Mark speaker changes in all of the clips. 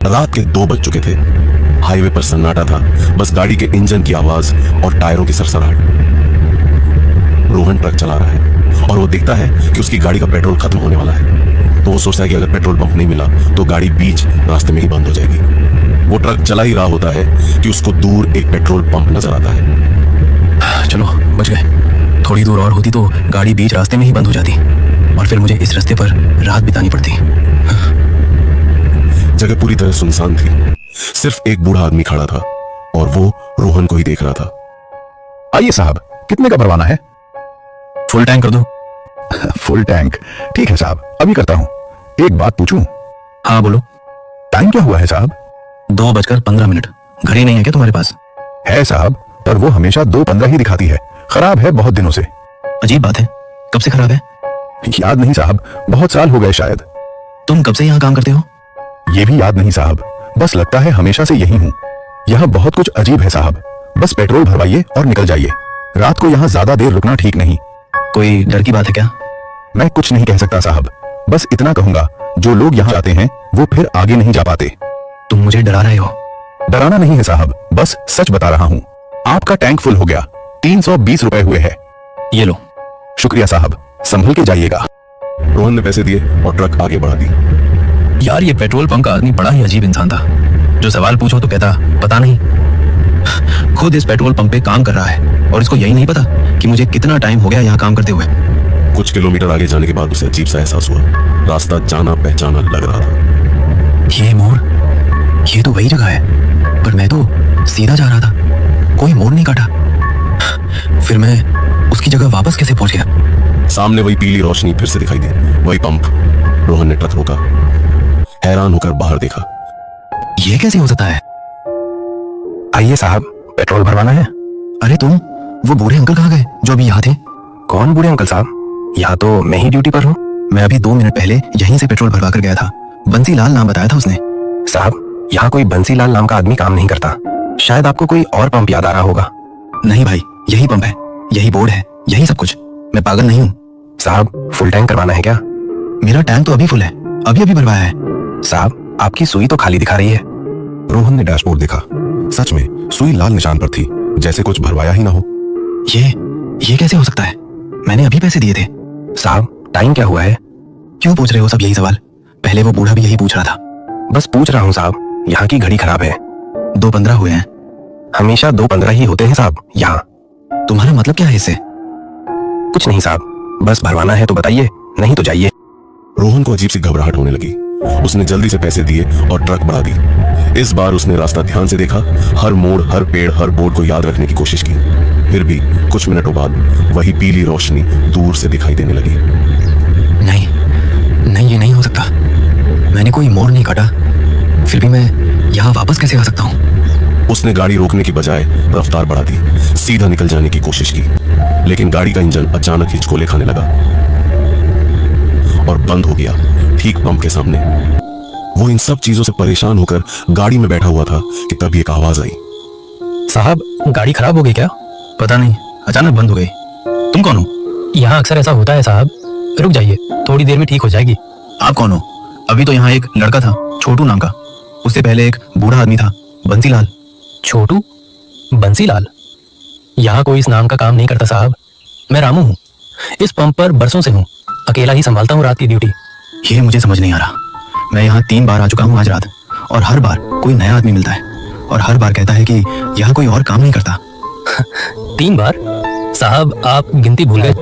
Speaker 1: रात के 2 बज चुके थे। हाईवे पर सन्नाटा था, बस गाड़ी के इंजन की आवाज और टायरों की सरसराहट। रोहन ट्रक चला रहा है और वो देखता है कि उसकी गाड़ी का पेट्रोल खत्म होने वाला है। तो वो सोचता है कि अगर पेट्रोल पंप नहीं मिला तो गाड़ी बीच रास्ते में ही बंद हो जाएगी। वो ट्रक चला ही रहा होता है कि उसको दूर एक पेट्रोल पंप नजर आता है।
Speaker 2: चलो बच गए। थोड़ी दूर और होती तो गाड़ी बीच रास्ते में ही बंद हो जाती और फिर मुझे इस रास्ते पर रात बितानी पड़ती।
Speaker 1: जगह पूरी तरह सुनसान थी। सिर्फ एक बूढ़ा आदमी खड़ा था और वो रोहन को ही देख रहा था।
Speaker 3: आइए साहब, कितने का भरवाना है?
Speaker 2: फुल टैंक कर दो।
Speaker 3: Full tank? ठीक है साहब, अभी करता हूँ। एक बात पूछूं?
Speaker 2: हाँ बोलो।
Speaker 3: टाइम क्या हुआ है साहब?
Speaker 2: 2:15। घड़ी नहीं है क्या तुम्हारे पास?
Speaker 3: है साहब, पर वो हमेशा 2:15 ही दिखाती है। खराब है बहुत दिनों से।
Speaker 2: अजीब बात है, कब से खराब है?
Speaker 3: याद नहीं साहब, बहुत साल हो गए शायद।
Speaker 2: तुम कब से यहाँ काम करते हो?
Speaker 3: ये भी याद नहीं साहब, बस लगता है हमेशा से यही हूँ। यहाँ बहुत कुछ अजीब है साहब। बस पेट्रोल भरवाइए और निकल जाइए। रात को यहाँ ज्यादा देर रुकना ठीक नहीं।
Speaker 2: कोई डर की बात है क्या?
Speaker 3: मैं कुछ नहीं कह सकता साहब, बस इतना कहूंगा, जो लोग यहाँ जाते हैं वो फिर आगे नहीं जा पाते।
Speaker 2: तुम मुझे डरा रहे हो?
Speaker 3: डराना नहीं है साहब, बस सच बता रहा हूँ। आपका टैंक फुल हो गया, 320 रुपए हुए हैं।
Speaker 2: ये लो।
Speaker 3: शुक्रिया साहब, संभल के जाइएगा।
Speaker 1: रोहन ने पैसे दिए और ट्रक आगे बढ़ा दी।
Speaker 2: यार ये पेट्रोल पंप का आदमी बड़ा ही अजीब इंसान था। जो सवाल पूछो तो कहता पता नहीं। खुद इस पेट्रोल पंप पे काम कर रहा है और इसको यही नहीं पता कि मुझे कितना टाइम हो गया यहाँ काम करते हुए।
Speaker 1: कुछ किलोमीटर आगे जाने के बाद उसे अजीब सा एहसास हुआ। रास्ता जाना पहचाना लग रहा था।
Speaker 2: ये मोड़, ये तो वही जगह है, पर मैं तो सीधा जा रहा था, कोई मोड़ नहीं काटा। फिर मैं उसकी जगह वापस कैसे पहुंच गया?
Speaker 1: सामने वही पीली रोशनी फिर से दिखाई दी, वही पंप। रोहन ने ट्रक रोका, हैरान होकर बाहर देखा।
Speaker 2: ये कैसे हो सकता है?
Speaker 3: आइए साहब, पेट्रोल भरवाना है।
Speaker 2: अरे तुम, वो बूढ़े अंकल कहाँ गए जो अभी यहाँ थे?
Speaker 3: कौन बूढ़े अंकल साहब? यहाँ तो मैं ही ड्यूटी पर हूँ।
Speaker 2: मैं अभी 2 मिनट पहले यहीं से पेट्रोल भरवा कर गया था। बंसीलाल नाम बताया था उसने।
Speaker 3: साहब, यहाँ कोई बंसीलाल नाम का आदमी काम नहीं करता। शायद आपको कोई और पंप याद आ रहा होगा।
Speaker 2: नहीं भाई, यही पंप है, यही बोर्ड है, यही सब कुछ। मैं पागल नहीं हूँ।
Speaker 3: साहब, फुल टैंक करवाना है क्या?
Speaker 2: मेरा टैंक तो अभी फुल है, अभी भरवाया है।
Speaker 3: साहब, आपकी सुई तो खाली दिखा रही है। रोहन ने डैशबोर्ड देखा। सच में सुई लाल निशान पर थी, जैसे कुछ भरवाया ही ना हो।
Speaker 2: ये कैसे हो सकता है? मैंने अभी पैसे दिए थे।
Speaker 3: साहब, टाइम क्या हुआ है?
Speaker 2: क्यों पूछ रहे हो सब यही सवाल? पहले वो बूढ़ा भी यही पूछ रहा था।
Speaker 3: बस पूछ रहा हूँ साहब, यहाँ की घड़ी खराब है।
Speaker 2: 2:15 हुए हैं।
Speaker 3: हमेशा 2:15 ही होते हैं साहब यहाँ।
Speaker 2: तुम्हारा मतलब क्या है इससे?
Speaker 3: कुछ नहीं साहब, बस भरवाना है तो बताइए, नहीं तो जाइए।
Speaker 1: रोहन को अजीब सी घबराहट होने लगी। उसने जल्दी से पैसे दिए और ट्रक बढ़ा दी। इस बार उसने रास्ता ध्यान से देखा, हर मोड़, हर पेड़, हर बोर्ड को याद रखने की कोशिश की। फिर भी कुछ मिनटों बाद वही पीली रोशनी दूर से दिखाई देने लगी।
Speaker 2: नहीं, ये नहीं हो सकता। मैंने कोई मोड़ नहीं काटा, फिर भी मैं यहाँ वापस कैसे आ सकता हूँ?
Speaker 1: उसने गाड़ी रोकने की बजाय रफ्तार बढ़ा दी, सीधा निकल जाने की कोशिश की, लेकिन गाड़ी का इंजन अचानक हिचकोले खाने लगा और बंद हो गया ठीक पंप के सामने। वो इन सब चीजों से परेशान होकर गाड़ी में बैठा हुआ था कि तभी एक आवाज आई।
Speaker 2: साहब, गाड़ी खराब हो गई क्या? पता नहीं, अचानक बंद हो गई। तुम कौन हो?
Speaker 4: यहाँ अक्सर ऐसा होता है साहब, रुक जाइए, थोड़ी देर में ठीक हो जाएगी।
Speaker 2: आप कौन हो? अभी तो यहाँ एक लड़का था, छोटू नाम का। उससे पहले एक बूढ़ा आदमी था, बंसीलाल।
Speaker 4: छोटू? बंसीलाल? यहाँ कोई इस नाम का काम नहीं करता साहब। मैं रामू हूँ, इस पंप पर बरसों से हूँ, अकेला ही संभालता हूँ रात की ड्यूटी।
Speaker 2: ये मुझे समझ नहीं आ रहा। मैं यहाँ 3 बार आ चुका हूँ आज रात, और हर बार कोई नया आदमी मिलता है और हर बार कहता है कि यहाँ कोई और काम नहीं करता।
Speaker 4: 3 बार? साहब, आप गिनती भूल गए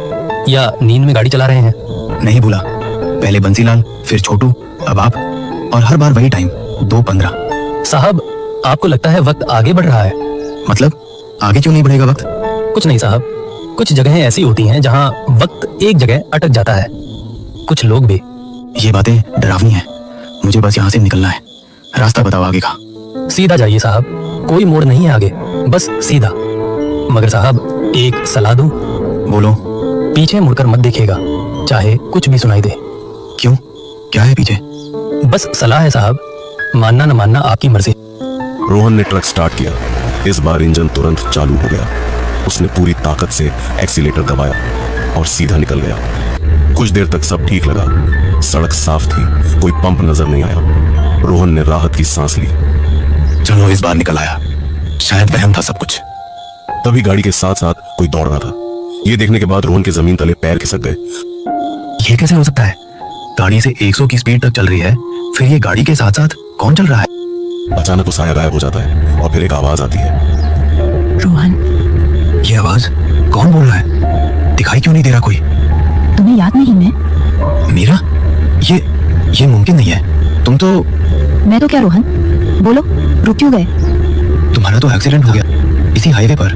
Speaker 4: या नींद में गाड़ी चला रहे हैं?
Speaker 2: नहीं भूला। पहले बंसीलाल, फिर छोटू, अब आप, और हर बार वही टाइम, 2:15।
Speaker 4: साहब, आपको लगता है वक्त आगे बढ़ रहा है?
Speaker 2: मतलब आगे क्यों नहीं बढ़ेगा वक्त?
Speaker 4: कुछ नहीं साहब, कुछ जगहें ऐसी होती हैं जहाँ वक्त एक जगह अटक जाता है। कुछ लोग भी।
Speaker 2: ये बातें डरावनी हैं। मुझे बस यहाँ से निकलना है। रास्ता बताओ आगे का।
Speaker 4: सीधा जाइए साहब, कोई मोड़ नहीं है आगे, बस सीधा। मगर साहब, एक सलाह दूं?
Speaker 2: बोलो।
Speaker 4: पीछे मुड़कर मत देखिएगा, चाहे कुछ भी सुनाई दे।
Speaker 2: क्यों, क्या है पीछे?
Speaker 4: बस सलाह है साहब, मानना न मानना आपकी मर्जी।
Speaker 1: रोहन ने ट्रक स्टार्ट किया। इस बार इंजन तुरंत चालू हो गया। उसने पूरी ताकत से एक्सीलेटर दबाया और सीधा निकल गया। कुछ देर तक सब ठीक लगा। सड़क साफ थी, कोई पंप नजर नहीं आया। रोहन ने राहत की सांस ली।
Speaker 2: चलो इस बार निकल आया, शायद वहम था सब कुछ।
Speaker 1: तभी गाड़ी के साथ साथ कोई दौड़ रहा था। ये देखने के बाद रोहन के जमीन तले पैर खिसक गए।
Speaker 2: ये कैसे हो सकता है? गाड़ी से 100 की स्पीड तक चल रही है, फिर ये गाड़ी के साथ साथ कौन चल रहा है?
Speaker 1: अचानक वो साया गायब हो जाता है और फिर एक आवाज आती है।
Speaker 5: रोहन,
Speaker 2: ये आवाज कौन बोल रहा है? दिखाई क्यों नहीं दे रहा कोई?
Speaker 5: तुम्हें याद नहीं मैं?
Speaker 2: मीरा, ये मुमकिन नहीं है। तुम तो
Speaker 5: मैं तो क्या रोहन, बोलो रुक क्यों गए?
Speaker 2: तुम्हारा तो एक्सीडेंट हो गया इसी हाईवे पर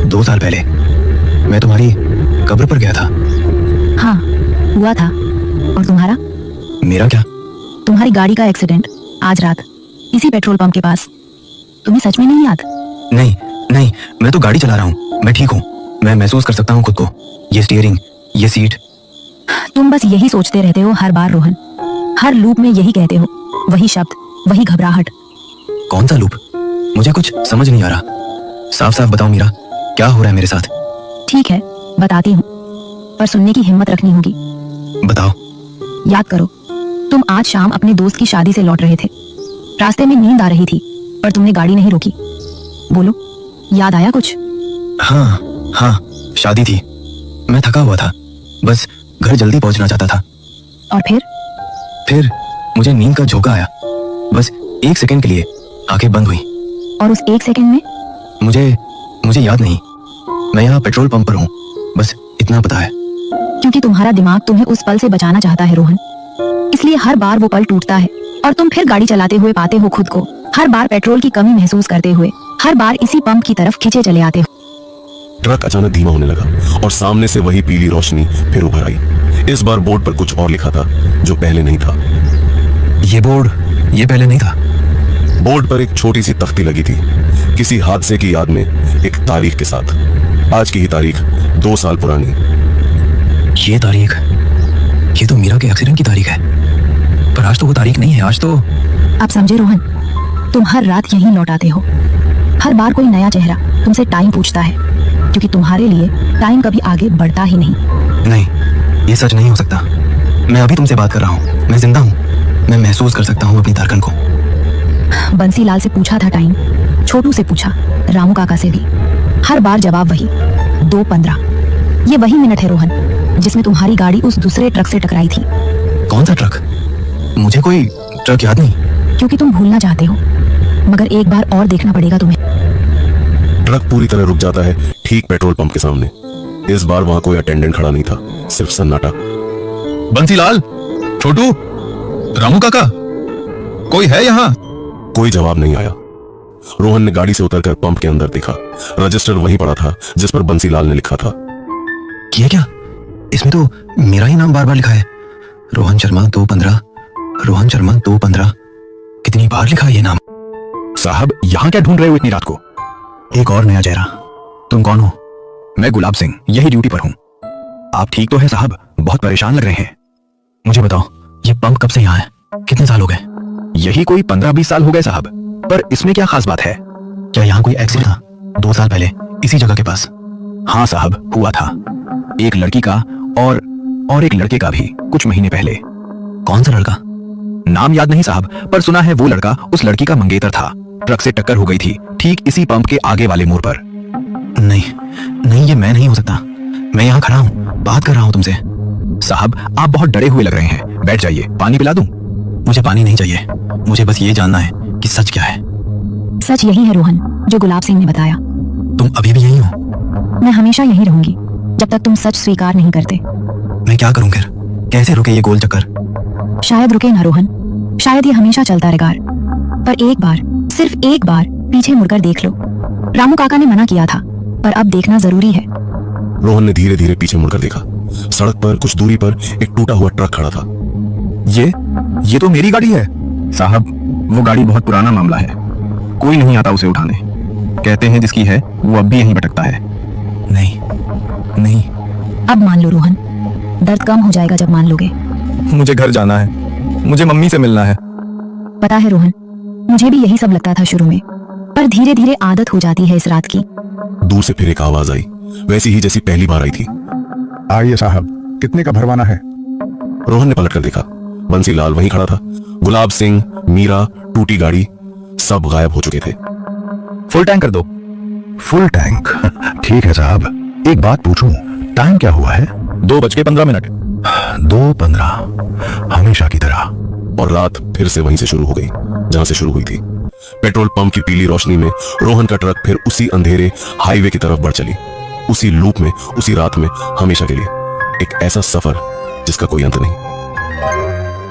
Speaker 2: 2 साल पहले। मैं तुम्हारी कब्र पर गया था।
Speaker 5: हाँ हुआ था। और तुम्हारा?
Speaker 2: मेरा क्या?
Speaker 5: तुम्हारी गाड़ी का एक्सीडेंट आज रात इसी पेट्रोल पंप के पास। तुम्हें सच में नहीं याद?
Speaker 2: नहीं नहीं, मैं तो गाड़ी चला रहा हूँ, मैं ठीक हूँ। मैं महसूस कर सकता हूँ खुद को। ये स्टीयरिंग, ये सीट।
Speaker 5: तुम बस यही सोचते रहते हो हर बार रोहन, हर लूप में यही कहते हो, वही शब्द, वही घबराहट।
Speaker 2: कौन सा लूप? मुझे कुछ समझ नहीं आ रहा। साफ साफ बताओ मीरा, क्या हो रहा है मेरे साथ?
Speaker 5: ठीक है बताती हूँ, पर सुनने की हिम्मत रखनी होगी।
Speaker 2: बताओ।
Speaker 5: याद करो, तुम आज शाम अपने दोस्त की शादी से लौट रहे थे। रास्ते में नींद आ रही थी पर तुमने गाड़ी नहीं रोकी। बोलो, याद आया कुछ?
Speaker 2: हाँ हाँ, शादी थी। मैं थका हुआ था, बस घर जल्दी पहुंचना चाहता था।
Speaker 5: और
Speaker 2: फिर मुझे नींद का झोंका आया। बस 1 सेकंड के लिए आंखें बंद हुई।
Speaker 5: और उस 1 सेकंड में?
Speaker 2: मुझे याद नहीं। मैं यहाँ पेट्रोल पंप पर हूँ, बस इतना पता है।
Speaker 5: क्योंकि तुम्हारा दिमाग तुम्हें उस पल से बचाना चाहता है रोहन, इसलिए हर बार वो पल टूटता है और तुम फिर गाड़ी चलाते हुए पाते हो खुद को, हर बार पेट्रोल की कमी महसूस करते हुए, हर बार इसी पंप की तरफ खींचे चले आते हो।
Speaker 1: ट्रक अचानक धीमा होने लगा और सामने से वही पीली रोशनी फिर उभर आई। इस बार बोर्ड पर कुछ और लिखा था जो पहले नहीं था।
Speaker 2: ये बोर्ड ये पहले नहीं था।
Speaker 1: बोर्ड पर एक छोटी सी तख्ती लगी थी, किसी हादसे की याद में एक तारीख के साथ। आज की ही तारीख 2 साल पुरानी।
Speaker 2: ये तारीख, ये तो मीरा के एक्सीडेंट की तारीख है। पर आज तो वो तारीख नहीं है, आज तो।
Speaker 5: अब समझे रोहन, तुम हर रात यहीं लौट आते हो। हर बार कोई नया चेहरा तुमसे टाइम पूछता है, क्योंकि तुम्हारे लिए टाइम कभी आगे बढ़ता ही नहीं।
Speaker 2: नहीं, ये सच नहीं हो सकता। मैं अभी तुमसे बात कर रहा हूँ, मैं जिंदा हूँ। मैं महसूस कर सकता हूँ अपनी धड़कन को।
Speaker 5: बंसीलाल से पूछा था टाइम, छोटू से पूछा, रामू काका से भी। हर बार जवाब वही, 2:15। ये वही मिनट है रोहन जिसमें तुम्हारी गाड़ी उस दूसरे ट्रक से टकराई थी।
Speaker 2: कौन सा ट्रक? मुझे कोई ट्रक याद नहीं।
Speaker 5: क्योंकि तुम भूलना चाहते हो, मगर एक बार और देखना पड़ेगा तुम्हें।
Speaker 1: ट्रक पूरी तरह रुक जाता है ठीक पेट्रोल पंप के सामने। इस बार वहां कोई अटेंडेंट खड़ा नहीं था, सिर्फ सन्नाटा।
Speaker 2: बंसीलाल, छोटू, रामू काका, कोई है यहाँ?
Speaker 1: कोई जवाब नहीं आया। रोहन ने गाड़ी से उतरकर पंप के अंदर देखा। रजिस्टर वहीं पड़ा था जिस पर बंसीलाल ने लिखा था।
Speaker 2: ये क्या? इसमें तो मेरा ही नाम बार बार लिखा है, रोहन शर्मा 2:15, रोहन शर्मा 2:15। कितनी बार लिखा है ये नाम?
Speaker 3: साहब, यहाँ क्या ढूंढ रहे हो इतनी रात को?
Speaker 2: एक और नया चेहरा। तुम कौन हो?
Speaker 3: मैं गुलाब सिंह, यही ड्यूटी पर हूँ। आप ठीक तो है साहब? बहुत परेशान लग रहे हैं।
Speaker 2: मुझे बताओ, ये पंप कब से यहाँ है? कितने साल हो गए?
Speaker 3: यही कोई 15-20 साल हो गए साहब। पर इसमें क्या खास बात है?
Speaker 2: क्या यहाँ कोई एक्सीडेंट था 2 साल पहले इसी जगह के पास?
Speaker 3: हाँ साहब, हुआ था। एक लड़की का और एक लड़के का भी कुछ महीने पहले।
Speaker 2: कौन सा लड़का?
Speaker 3: नाम याद नहीं साहब, पर सुना है वो लड़का उस लड़की का मंगेतर था। ट्रक से टक्कर हो गई थी ठीक इसी पंप के आगे वाले मोड़ पर।
Speaker 2: नहीं नहीं, ये मैं नहीं हो सकता। मैं यहाँ खड़ा हूँ, बात कर रहा हूँ तुमसे।
Speaker 3: साहब, आप बहुत डरे हुए लग रहे हैं, बैठ जाइए, पानी पिला दूं?
Speaker 2: मुझे पानी नहीं चाहिए, मुझे बस ये जानना है कि सच क्या है।
Speaker 5: सच यही है रोहन जो गुलाब सिंह ने बताया।
Speaker 2: तुम अभी भी यहीं हो?
Speaker 5: मैं हमेशा यहीं रहूंगी जब तक तुम सच स्वीकार नहीं करते।
Speaker 2: मैं क्या करूं फिर? कैसे रुके ये गोल चक्कर?
Speaker 5: शायद रुके ना रोहन, शायद ये हमेशा चलता रहेगा। पर एक बार, सिर्फ एक बार पीछे मुड़कर देख लो। रामू काका ने मना किया था, पर अब देखना जरूरी है।
Speaker 1: रोहन ने धीरे धीरे पीछे मुड़कर देखा। सड़क पर कुछ दूरी पर एक टूटा हुआ ट्रक खड़ा था।
Speaker 3: ये तो मेरी गाड़ी है साहब। वो गाड़ी बहुत पुराना मामला है, कोई नहीं आता उसे उठाने। कहते हैं जिसकी है वो अब भी यहीं भटकता है।
Speaker 2: नहीं।
Speaker 5: अब मान लो रोहन, दर्द कम हो जाएगा जब मान लोगे।
Speaker 3: मुझे घर जाना है, मुझे मम्मी से मिलना है।
Speaker 5: पता है रोहन, मुझे भी यही सब लगता था शुरू में, पर धीरे धीरे आदत हो जाती है इस रात की।
Speaker 1: दूर से फिर एक आवाज आई, वैसी ही जैसी पहली बार आई थी।
Speaker 3: आइए साहब, कितने का भरवाना है?
Speaker 1: रोहन ने पलट कर देखा। बंसीलाल वहीं खड़ा था। गुलाब सिंह, मीरा, टूटी गाड़ी सब गायब हो चुके थे।
Speaker 2: फुल टैंक कर दो।
Speaker 3: Full tank? ठीक है साहब। एक बात पूछूं, टाइम क्या हुआ है?
Speaker 2: 2:15
Speaker 3: 2:15, हमेशा की तरह।
Speaker 1: और रात फिर से वहीं से शुरू हो गई जहां से शुरू हुई थी। पेट्रोल पंप की पीली रोशनी में रोहन का ट्रक फिर उसी अंधेरे हाईवे की तरफ बढ़ चली, उसी लूप में, उसी रात में, हमेशा के लिए। एक ऐसा सफर जिसका कोई अंत नहीं।